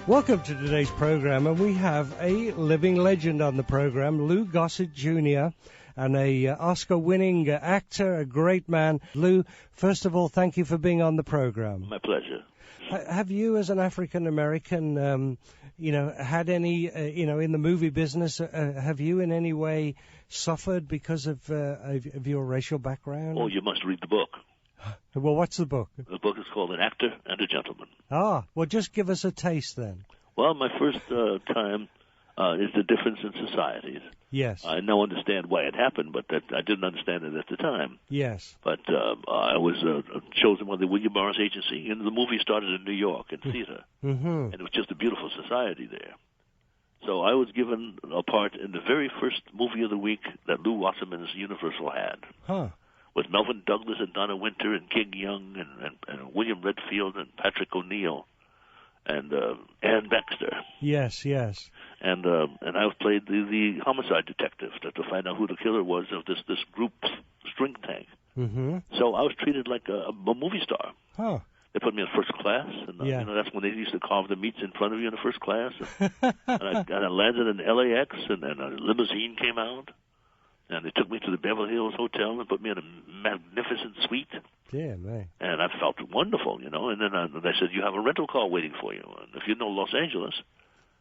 Welcome to today's program, and we have a living legend on the program, Lou Gossett Jr., and a Oscar-winning actor, a great man. Lou, first of all, thank you for being on the program. My pleasure. Have you, as an African-American, had any, in the movie business, have you in any way suffered because of your racial background? Oh, you must read the book. Well, what's the book? The book is called An Actor and a Gentleman. Ah, well, just give us a taste then. Well, my first time is the difference in societies. Yes. I now understand why it happened, but that I didn't understand it at the time. Yes. But I was chosen by the William Morris Agency, and the movie started in New York in theater. Mm-hmm. And it was just a beautiful society there. So I was given a part in the very first movie of the week that Lew Wasserman's Universal had. Huh. With Melvin Douglas and Donna Winter and King Young and William Redfield and Patrick O'Neill and Ann Baxter. Yes, yes. And I played the homicide detective to find out who the killer was of this group string tank. Mm-hmm. So I was treated like a movie star. Huh. They put me in first class, and that's when they used to carve the meats in front of you in the first class. And I landed in LAX, and a limousine came out. And they took me to the Beverly Hills Hotel and put me in a magnificent suite. Yeah, man. And I felt wonderful, And then they said, you have a rental car waiting for you. And if you know Los Angeles,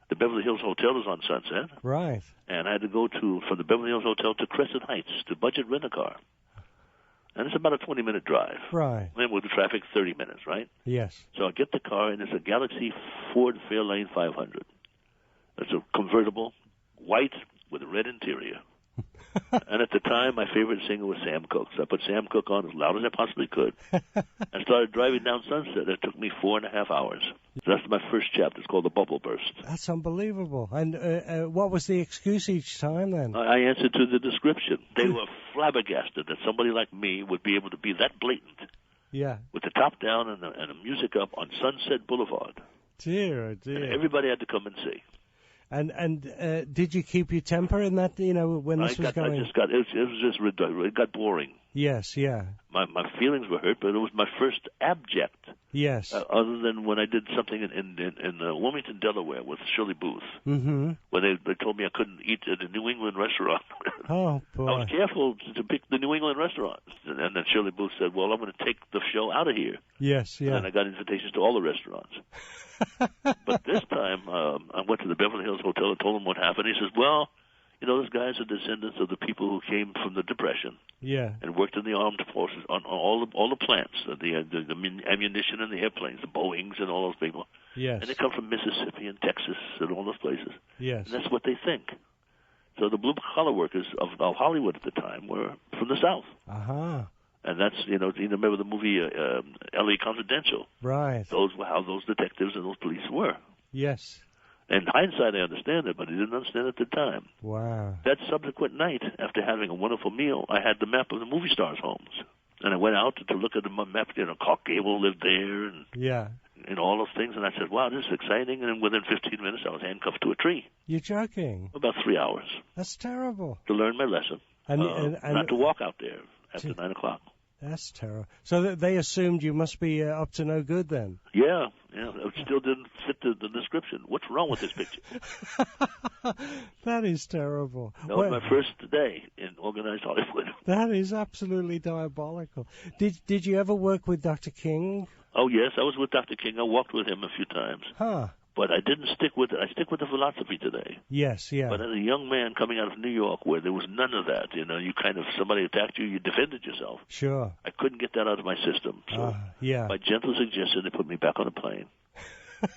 the Beverly Hills Hotel is on Sunset. Right. And I had to go from the Beverly Hills Hotel to Crescent Heights to budget rent a car. And it's about a 20-minute drive. Right. And with the traffic, 30 minutes, right? Yes. So I get the car, and it's a Galaxy Ford Fairlane 500. It's a convertible, white with a red interior. And at the time, my favorite singer was Sam Cooke. So I put Sam Cooke on as loud as I possibly could. I started driving down Sunset. It took me 4.5 hours. So that's my first chapter. It's called The Bubble Burst. That's unbelievable. And what was the excuse each time then? I answered to the description. They were flabbergasted that somebody like me would be able to be that blatant. Yeah. With the top down and the music up on Sunset Boulevard. Dear, oh dear. And everybody had to come and see. And did you keep your temper in that, when this was going? It got boring. Yes, yeah. My feelings were hurt, but it was my first abject. Yes. Other than when I did something in Wilmington, Delaware with Shirley Booth. Mm-hmm. Where they told me I couldn't eat at a New England restaurant. Oh, boy. I was careful to pick the New England restaurants. And then Shirley Booth said, well, I'm going to take the show out of here. Yes, yeah. And then I got invitations to all the restaurants. But this time, I went to the Beverly Hills Hotel and told him what happened. He says, well, those guys are descendants of the people who came from the Depression. Yeah. And worked in the armed forces on all the plants, the ammunition and the airplanes, the Boeings and all those people. Yes. And they come from Mississippi and Texas and all those places. Yes. And that's what they think. So the blue-collar workers of Hollywood at the time were from the South. Uh-huh. And that's, remember the movie L.A. Confidential? Right. Those were how those detectives and those police were. Yes. In hindsight, I understand it, but I didn't understand it at the time. Wow. That subsequent night, after having a wonderful meal, I had the map of the movie stars' homes. And I went out to look at the map. Clark Gable lived there and all those things. And I said, wow, this is exciting. And within 15 minutes, I was handcuffed to a tree. You're joking? About 3 hours. That's terrible. To learn my lesson. And not to walk out there after 9 o'clock. That's terrible. So they assumed you must be up to no good then? Yeah. It still didn't fit the description. What's wrong with this picture? That is terrible. That was my first day in organized Hollywood. That is absolutely diabolical. Did you ever work with Dr. King? Oh, yes. I was with Dr. King. I walked with him a few times. Huh. But I didn't stick with it. I stick with the philosophy today. Yes, yeah. But as a young man coming out of New York where there was none of that, you somebody attacked you, you defended yourself. Sure. I couldn't get that out of my system. So yeah. by gentle suggestion, they put me back on a plane.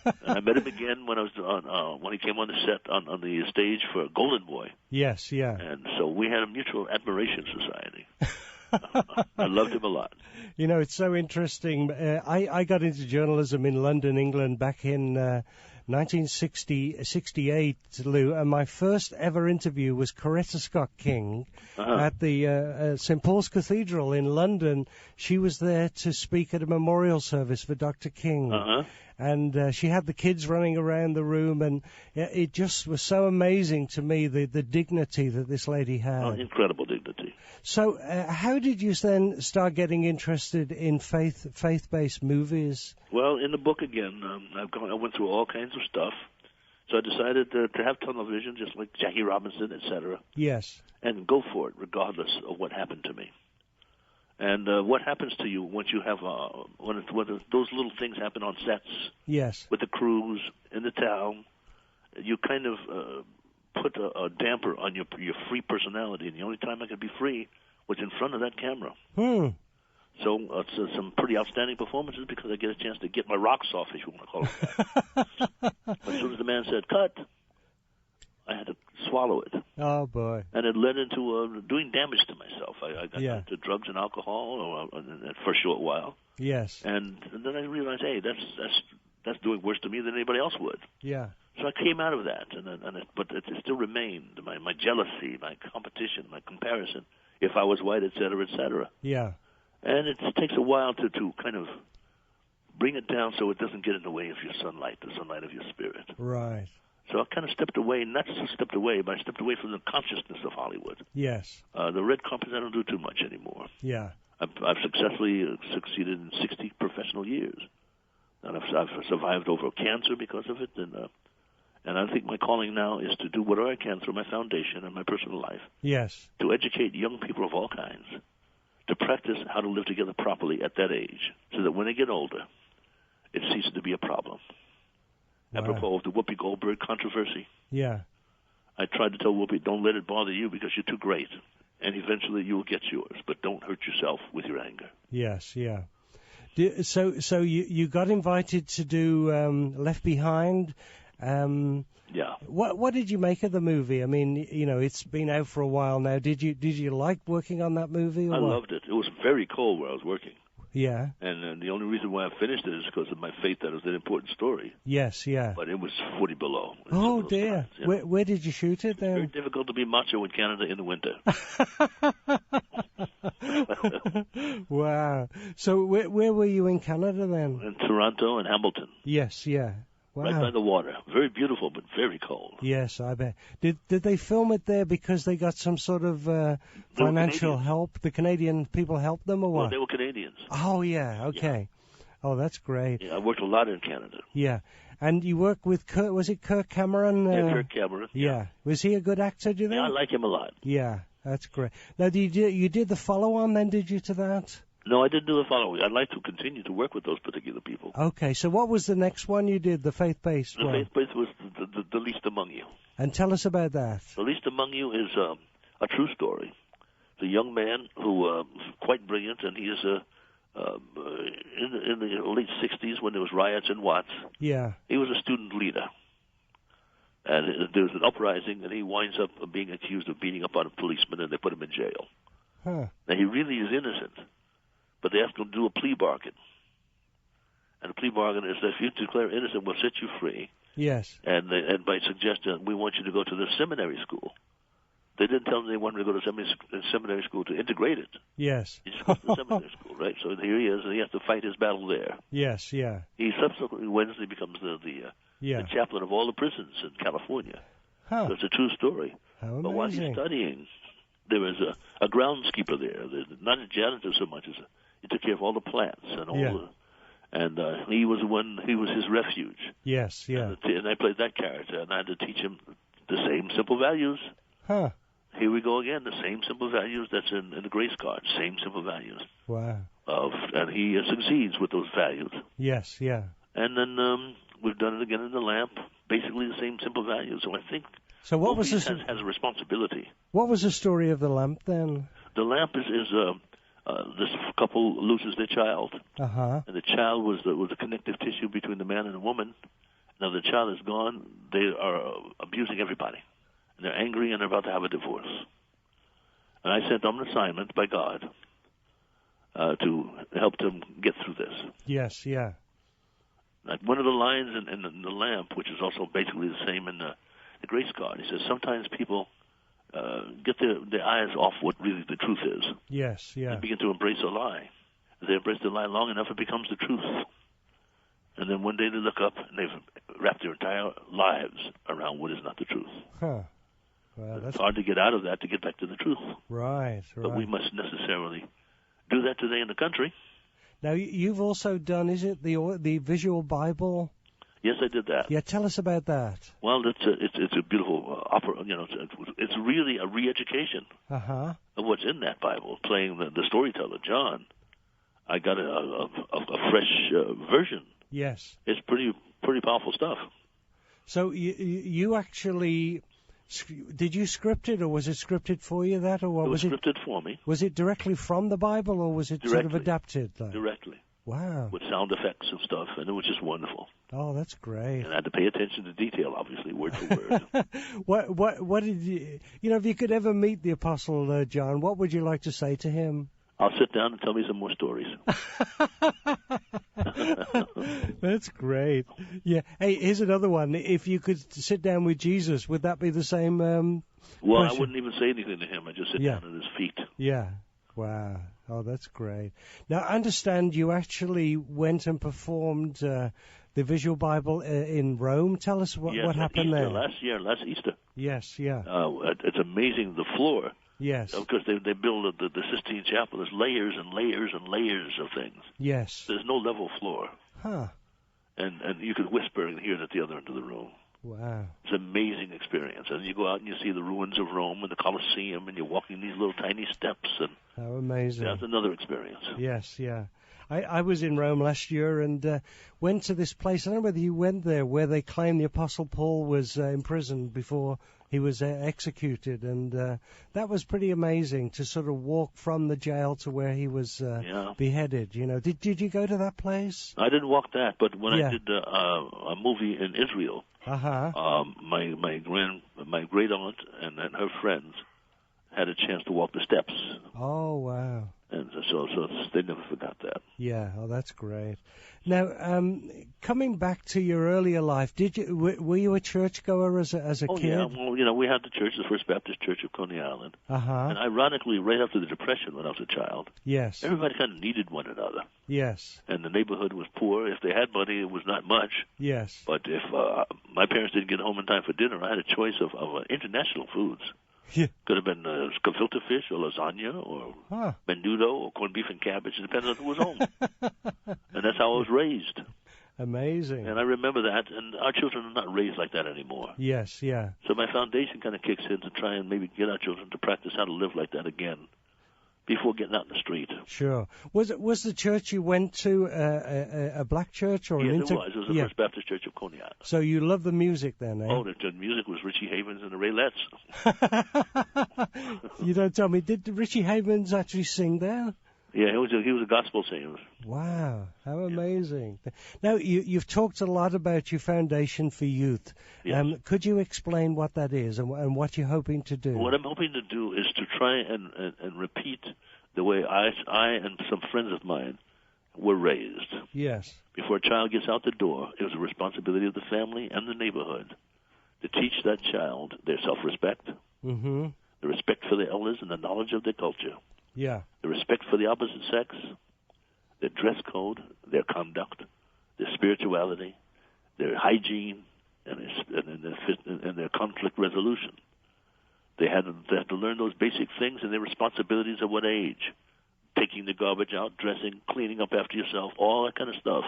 And I met him again when I was when he came on the set on the stage for Golden Boy. Yes, yeah. And so we had a mutual admiration society. I loved him a lot. It's so interesting. I got into journalism in London, England, back in 1968, Lou, and my first ever interview was Coretta Scott King at the St. Paul's Cathedral in London. She was there to speak at a memorial service for Dr. King. And she had the kids running around the room, and it just was so amazing to me, the dignity that this lady had. Incredible dignity. So how did you then start getting interested in faith-based movies? Well, in the book again, I went through all kinds of stuff. So I decided to have tunnel vision, just like Jackie Robinson, etc. Yes. And go for it, regardless of what happened to me. And what happens to you once you have when those little things happen on sets? Yes. With the crews in the town, you kind of put a damper on your free personality. And the only time I could be free was in front of that camera. So it's some pretty outstanding performances because I get a chance to get my rocks off, if you want to call it that. As soon as the man said, cut, I had to swallow it. Oh, boy. And it led into doing damage to myself. I got into drugs and alcohol for a short while. Yes. And then I realized, hey, that's doing worse to me than anybody else would. Yeah. So I came out of that, but it still remained, my jealousy, my competition, my comparison, if I was white, et cetera, et cetera. Yeah. And it takes a while to kind of bring it down so it doesn't get in the way of your sunlight, the sunlight of your spirit. Right. So I kind of stepped away, not just stepped away, but I stepped away from the consciousness of Hollywood. Yes. The red carpet I don't do too much anymore. Yeah. I've successfully succeeded in 60 professional years. And I've survived over cancer because of it, and I think my calling now is to do whatever I can through my foundation and my personal life. Yes. To educate young people of all kinds to practice how to live together properly at that age, so that when they get older, it ceases to be a problem. Wow. Apropos of the Whoopi Goldberg controversy, I tried to tell Whoopi, don't let it bother you because you're too great, and eventually you will get yours, but don't hurt yourself with your anger. Yes, yeah. So you got invited to do Left Behind. Yeah. What did you make of the movie? I mean, it's been out for a while now. Did you like working on that movie? Or I what? loved it. It was very cold where I was working. Yeah. And the only reason why I finished it is because of my faith that it was an important story. Yes, yeah. But it was 40 below. Oh, dear. Times, Where did you shoot it then? It's very difficult to be macho in Canada in the winter. Wow. So where were you in Canada then? In Toronto and Hamilton. Yes, yeah. Wow. Right by the water. Very beautiful, but very cold. Yes, I bet. Did they film it there because they got some sort of financial help? The Canadian people helped them, or what? Well, they were Canadians. Oh, yeah, okay. Yeah. Oh, that's great. Yeah, I worked a lot in Canada. Yeah. And you worked with Kirk, was it Kirk Cameron? Yeah, Kirk Cameron. Yeah. Was he a good actor, do you think? Yeah, I like him a lot. Yeah, that's great. Now, you did the follow-on then, did you, to that? No, I didn't do the following. I'd like to continue to work with those particular people. Okay, so what was the next one you did, the faith-based one? The faith-based was the Least Among You. And tell us about that. The Least Among You is a true story. It's a young man who is quite brilliant, and he is in the late 60s when there was riots in Watts. Yeah. He was a student leader. And there was an uprising, and he winds up being accused of beating up on a policeman, and they put him in jail. Huh. Now, he really is innocent. But they ask him to do a plea bargain. And the plea bargain is that if you declare innocent, we'll set you free. Yes. And by suggestion, we want you to go to the seminary school. They didn't tell him they wanted to go to seminary school to integrate it. Yes. He just goes to the seminary school, right? So here he is, and he has to fight his battle there. Yes, yeah. He subsequently, Wednesday, becomes the chaplain of all the prisons in California. Huh. So it's a true story. How amazing. But while he's studying, there was a groundskeeper there. Not a janitor so much as he took care of all the plants and all he was he was his refuge. Yes, yeah. And I played that character, and I had to teach him the same simple values. Huh. Here we go again, the same simple values that's in the grace card, same simple values. Wow. And he succeeds with those values. Yes, yeah. And then we've done it again in the lamp, basically the same simple values. So I think so what was this? Has a responsibility. What was the story of the lamp then? The lamp is this couple loses their child, and the child was the connective tissue between the man and the woman. Now the child is gone; they are abusing everybody, and they're angry and they're about to have a divorce. And I sent them an assignment by God to help them get through this. Yes, yeah. Like one of the lines in the lamp, which is also basically the same in the grace card, he says sometimes people get their eyes off what really the truth is. Yes, yeah. They begin to embrace a lie. If they embrace the lie long enough, it becomes the truth. And then one day they look up and they've wrapped their entire lives around what is not the truth. Huh. Well, it's hard to get out of that to get back to the truth. Right. But we must necessarily do that today in the country. Now, you've also done, is it the visual Bible? Yes, I did that. Yeah, tell us about that. Well, it's a beautiful opera. It's really a re-education of what's in that Bible. Playing the storyteller John, I got a fresh version. Yes, it's pretty powerful stuff. So you actually. Did you script it, or was it scripted for you? That, or what was it? Scripted for me. Was it directly from the Bible, or was it sort of adapted? Directly. Wow. With sound effects and stuff, and it was just wonderful. Oh, that's great. And I had to pay attention to detail, obviously, word for word. What did you? If you could ever meet the Apostle John, what would you like to say to him? I'll sit down and tell me some more stories. That's great. Yeah. Hey, here's another one. If you could sit down with Jesus, would that be the same? Well, question? I wouldn't even say anything to him. I just sit down at his feet. Yeah. Wow. Oh, that's great. Now, I understand you actually went and performed the Visual Bible in Rome. Tell us what happened there. Last Easter. Yes. Yeah. It's amazing, the floor. Yes. Because they build the Sistine Chapel. There's layers and layers and layers of things. Yes. There's no level floor. Huh. And you could whisper and hear it at the other end of the room. Wow. It's an amazing experience. And you go out and you see the ruins of Rome and the Colosseum, and you're walking these little tiny steps. And how amazing. That's another experience. Yes, yeah. I was in Rome last year and went to this place. I don't know whether you went there, where they claim the Apostle Paul was imprisoned before he was executed. And that was pretty amazing to sort of walk from the jail to where he was beheaded. Did you go to that place? I didn't walk that, but when I did a movie in Israel, my great aunt and her friends had a chance to walk the steps. Oh, wow. And so they never forgot that. Yeah, oh, that's great. Now, coming back to your earlier life, were you a churchgoer as a kid? Yeah, well, we had the church, the First Baptist Church of Coney Island. And ironically, right after the Depression, when I was a child, everybody kind of needed one another. Yes. And the neighborhood was poor. If they had money, it was not much. Yes. But if my parents didn't get home in time for dinner, I had a choice of international foods. Yeah. Could have been gefilte fish or lasagna or menudo or corned beef and cabbage. It depends on who was home. And that's how I was raised. Amazing. And I remember that, and our children are not raised like that anymore. Yes, yeah. So my foundation kind of kicks in to try and maybe get our children to practice how to live like that again before getting out in the street. Sure. Was the church you went to a black church or yes, an it was. It was the First Baptist Church of Coney Island. So you love the music then, eh? Oh, the music was Richie Havens and the Raylettes. You don't tell me. Did Richie Havens actually sing there? Yeah, he was a gospel singer. Wow, how amazing. Now, you've talked a lot about your Foundation for Youth. Yes. Could you explain what that is and what you're hoping to do? What I'm hoping to do is to try and repeat the way I and some friends of mine were raised. Yes. Before a child gets out the door, it was the responsibility of the family and the neighborhood to teach that child their self-respect, the respect for their elders and the knowledge of their culture. Yeah. The respect for the opposite sex, their dress code, their conduct, their spirituality, their hygiene, and their conflict resolution. They had to learn those basic things and their responsibilities at what age. Taking the garbage out, dressing, cleaning up after yourself, all that kind of stuff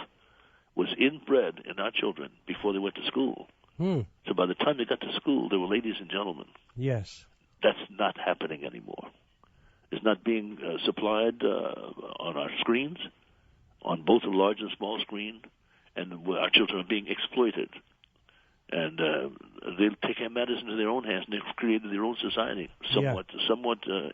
was inbred in our children before they went to school. So by the time they got to school, they were ladies and gentlemen. Yes. That's not happening anymore. It's not being supplied on our screens, on both the large and small screen, and our children are being exploited. And they take matters into their own hands, and they've created their own society, somewhat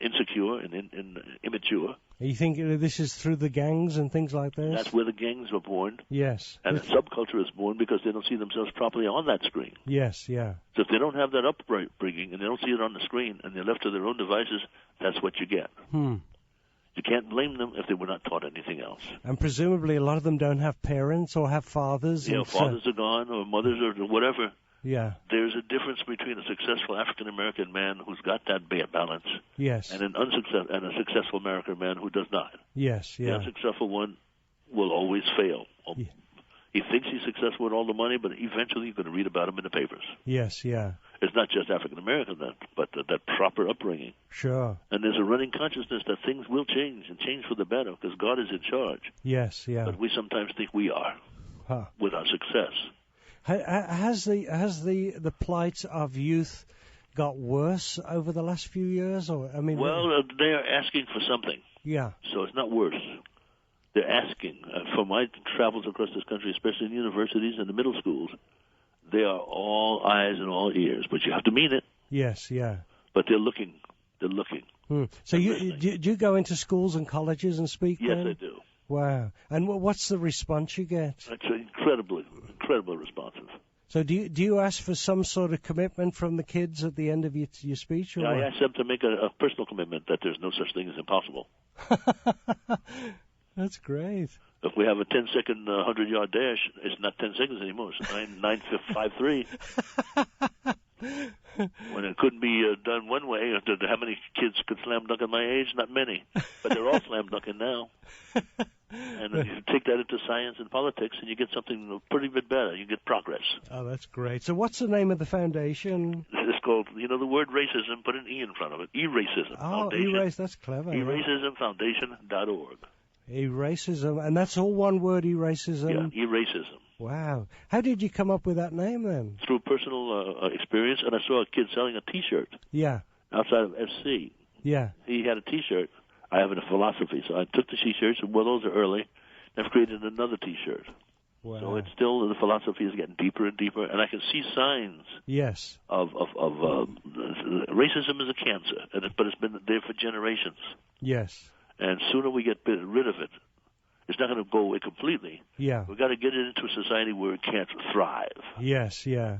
insecure and immature. You think this is through the gangs and things like this? That's where the gangs were born. Yes. And the subculture is born because they don't see themselves properly on that screen. Yes, yeah. So if they don't have that upbringing and they don't see it on the screen and they're left to their own devices, that's what you get. You can't blame them if they were not taught anything else. And presumably a lot of them don't have parents or have fathers. Yeah, fathers are gone or mothers or whatever. Yeah. There's a difference between a successful African-American man who's got that balance and a successful American man who does not. Yes, yeah. The unsuccessful one will always fail. Yeah. He thinks he's successful with all the money, but eventually you're going to read about him in the papers. Yes, yeah. It's not just African American, but that proper upbringing. Sure. And there's a running consciousness that things will change and change for the better because God is in charge. Yes, yeah. But we sometimes think we are with our success. Has the plight of youth got worse over the last few years? Or I mean, well, they are asking for something. Yeah. So it's not worse. They're asking. For my travels across this country, especially in universities and the middle schools, they are all eyes and all ears. But you have to mean it. Yes, yeah. But they're looking. They're looking. So do you go into schools and colleges and speak? Yes, then? I do. Wow. And what's the response you get? It's incredibly responsive. So do you ask for some sort of commitment from the kids at the end of your speech? Or I ask them to make a personal commitment that there's no such thing as impossible. That's great. If we have a 10-second 100-yard dash, it's not 10 seconds anymore. It's 9.53. When it couldn't be done one way, how many kids could slam dunk at my age? Not many. But they're all slam dunking now. And then you take that into science and politics, and you get something pretty bit better. You get progress. Oh, that's great. So what's the name of the foundation? It's called, the word racism, put an E in front of it. E-Racism Foundation. E-Race, that's clever. E-RacismFoundation.org. E-Racism, and that's all one word, E-Racism? Yeah, E-Racism. Wow. How did you come up with that name, then? Through personal experience, and I saw a kid selling a T-shirt. Yeah. Outside of FC. Yeah. He had a T-shirt. I have a philosophy, so I took the T-shirts, and those are early. I've created another T-shirt. Wow. So it's still, the philosophy is getting deeper and deeper, and I can see signs. Yes. Of racism is a cancer, but it's been there for generations. Yes. And sooner we get rid of it, it's not going to go away completely. Yeah. We've got to get it into a society where it can't thrive. Yes, yeah.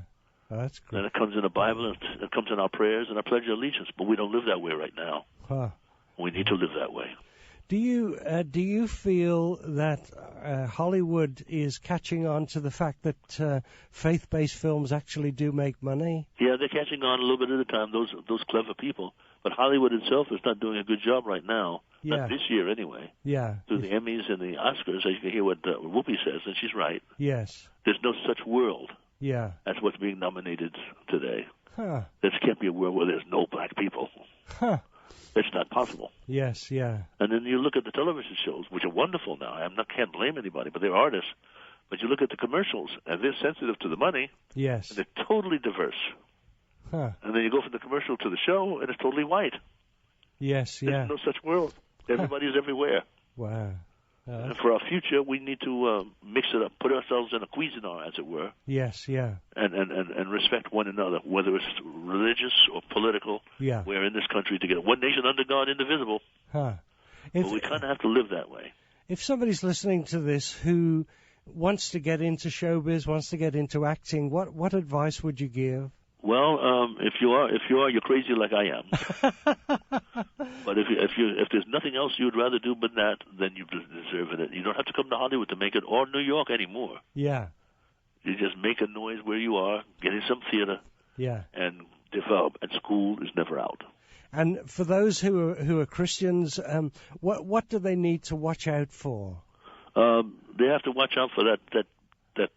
Oh, that's great. And it comes in the Bible, it comes in our prayers and our pledge of allegiance, but we don't live that way right now. Huh. We need to live that way. Do you feel that Hollywood is catching on to the fact that faith-based films actually do make money? Yeah, they're catching on a little bit at a time, those clever people. But Hollywood itself is not doing a good job right now. Yeah. Not this year, anyway. Yeah. Through the Emmys and the Oscars, you can hear what Whoopi says, and she's right. Yes. There's no such world. Yeah. That's what's being nominated today. Huh. There can't be a world where there's no black people. Huh. It's not possible. Yes, yeah. And then you look at the television shows, which are wonderful now. Can't blame anybody, but they're artists. But you look at the commercials, and they're sensitive to the money. Yes. And they're totally diverse. Huh. And then you go from the commercial to the show, and it's totally white. Yes, yeah. There's no such world. Everybody's everywhere. Wow. And for our future, we need to mix it up, put ourselves in a Cuisinart, as it were. Yes, yeah. And respect one another, whether it's religious or political. Yeah. We're in this country together. One nation under God, indivisible. Huh. But we kind of have to live that way. If somebody's listening to this who wants to get into showbiz, wants to get into acting, what advice would you give? Well, if you are, you're crazy like I am. But if there's nothing else you would rather do but that, then you deserve it. You don't have to come to Hollywood to make it, or New York anymore. Yeah. You just make a noise where you are, get in some theater, yeah, and develop. And school is never out. And for those who are Christians, what do they need to watch out for? They have to watch out for that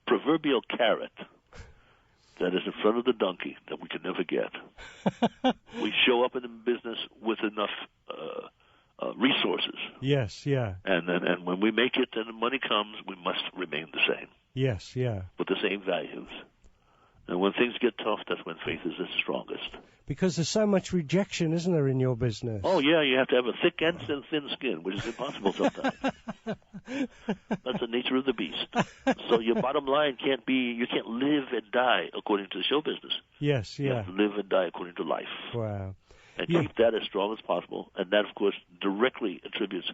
proverbial carrot that is in front of the donkey that we can never get. We show up in the business with enough resources. Yes, yeah. And when we make it and the money comes, we must remain the same. Yes, yeah. With the same values. And when things get tough, that's when faith is the strongest. Because there's so much rejection, isn't there, in your business? Oh, yeah, you have to have a thick and thin skin, which is impossible sometimes. That's the nature of the beast. So your bottom line can't be, you can't live and die according to the show business. Yes, yeah. You have to live and die according to life. Wow. And keep that as strong as possible. And that, of course, directly attributes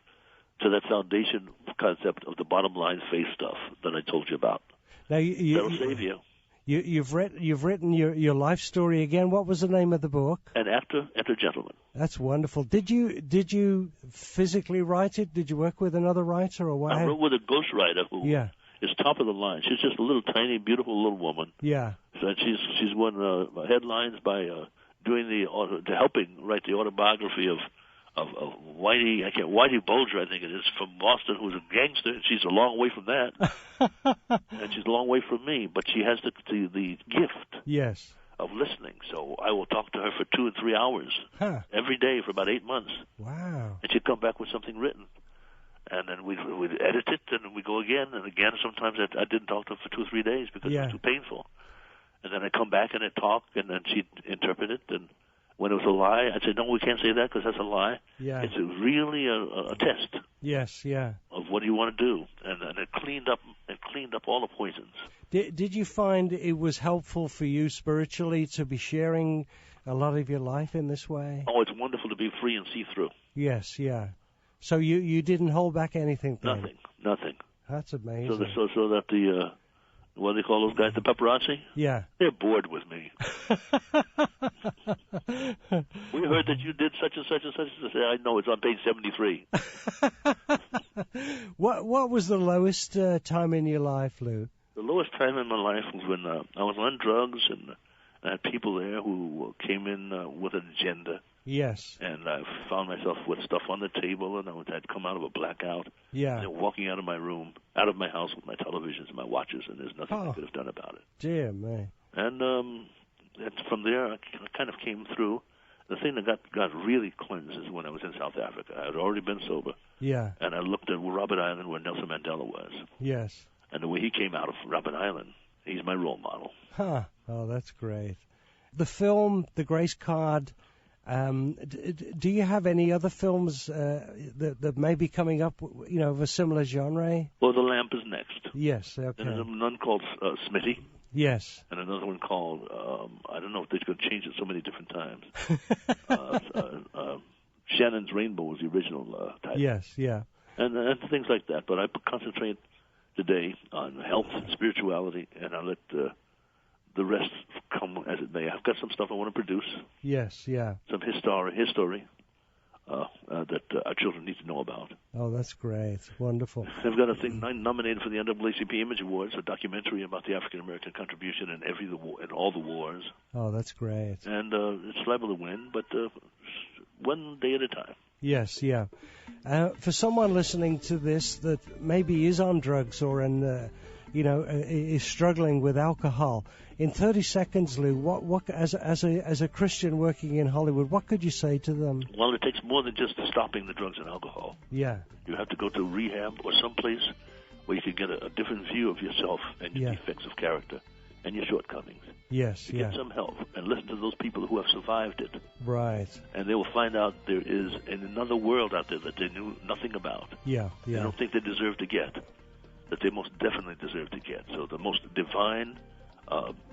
to that foundation concept of the bottom line faith stuff that I told you about. Now, that'll save you. You've written your life story again. What was the name of the book? And After Gentleman. That's wonderful. Did you physically write it? Did you work with another writer or what? I wrote with a ghostwriter who is top of the line. She's just a little tiny, beautiful little woman. Yeah. So she's won headlines by helping write the autobiography of Whitey Bulger, I think it is, from Boston, who's a gangster. She's a long way from that, and she's a long way from me. But she has the gift, yes, of listening. So I will talk to her for 2 or 3 hours every day for about 8 months. Wow. And she'd come back with something written. And then we'd edit it, and we'd go again and again. Sometimes I didn't talk to her for 2 or 3 days because it was too painful. And then I'd come back and I'd talk, and then she'd interpret it. And when it was a lie, I'd say, no, we can't say that because that's a lie. Yeah. It's really a test. Yes, yeah. Of what do you want to do. And it cleaned up all the poisons. Did you find it was helpful for you spiritually to be sharing a lot of your life in this way? Oh, it's wonderful to be free and see through. Yes, yeah. So you didn't hold back anything then? Nothing. That's amazing. So that the what do they call those guys? The paparazzi? Yeah. They're bored with me. We heard that you did such and such and such. I say, I know, it's on page 73. What was the lowest time in your life, Lou? The lowest time in my life was when I was on drugs, and I had people there who came in with an agenda. Yes. And I found myself with stuff on the table, and I'd come out of a blackout. Yeah. And walking out of my room, out of my house with my televisions and my watches, and there's nothing I could have done about it. Dear me. And from there, I kind of came through. The thing that got really cleansed is when I was in South Africa. I had already been sober. Yeah. And I looked at Robben Island where Nelson Mandela was. Yes. And the way he came out of Robben Island, he's my role model. Huh. Oh, that's great. The film, The Grace Card, do you have any other films that may be coming up, of a similar genre? Well, The Lamp is next. Yes, okay. And there's another called Smitty. Yes. And another one called, I don't know if they're going to change it so many different times. Shannon's Rainbow was the original title. Yes, yeah. And things like that. But I concentrate today on health and spirituality, and I let the rest come as it may. I've got some stuff I want to produce. Yes, yeah. Some history that our children need to know about. Oh, that's great. Wonderful. I've got a thing nominated for the NAACP Image Awards, a documentary about the African-American contribution in all the wars. Oh, that's great. And it's liable to win, but one day at a time. Yes, yeah. For someone listening to this that maybe is on drugs or is struggling with alcohol, in 30 seconds, Lou, what as a Christian working in Hollywood, what could you say to them? Well, it takes more than just stopping the drugs and alcohol. Yeah. You have to go to rehab or someplace where you can get a different view of yourself and your defects of character and your shortcomings. Yes, Get some help and listen to those people who have survived it. Right. And they will find out there is another world out there that they knew nothing about. Yeah, yeah. They don't think they deserve to get, that they most definitely deserve to get. So the most divine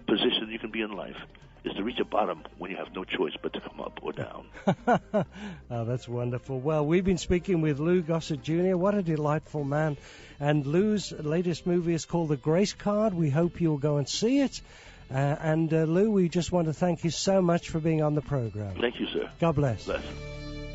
position you can be in life is to reach a bottom when you have no choice but to come up or down. Oh, that's wonderful. Well, we've been speaking with Lou Gossett Jr. What a delightful man. And Lou's latest movie is called The Grace Card. We hope you'll go and see it. And Lou, we just want to thank you so much for being on the program. Thank you, sir. God bless. Bless.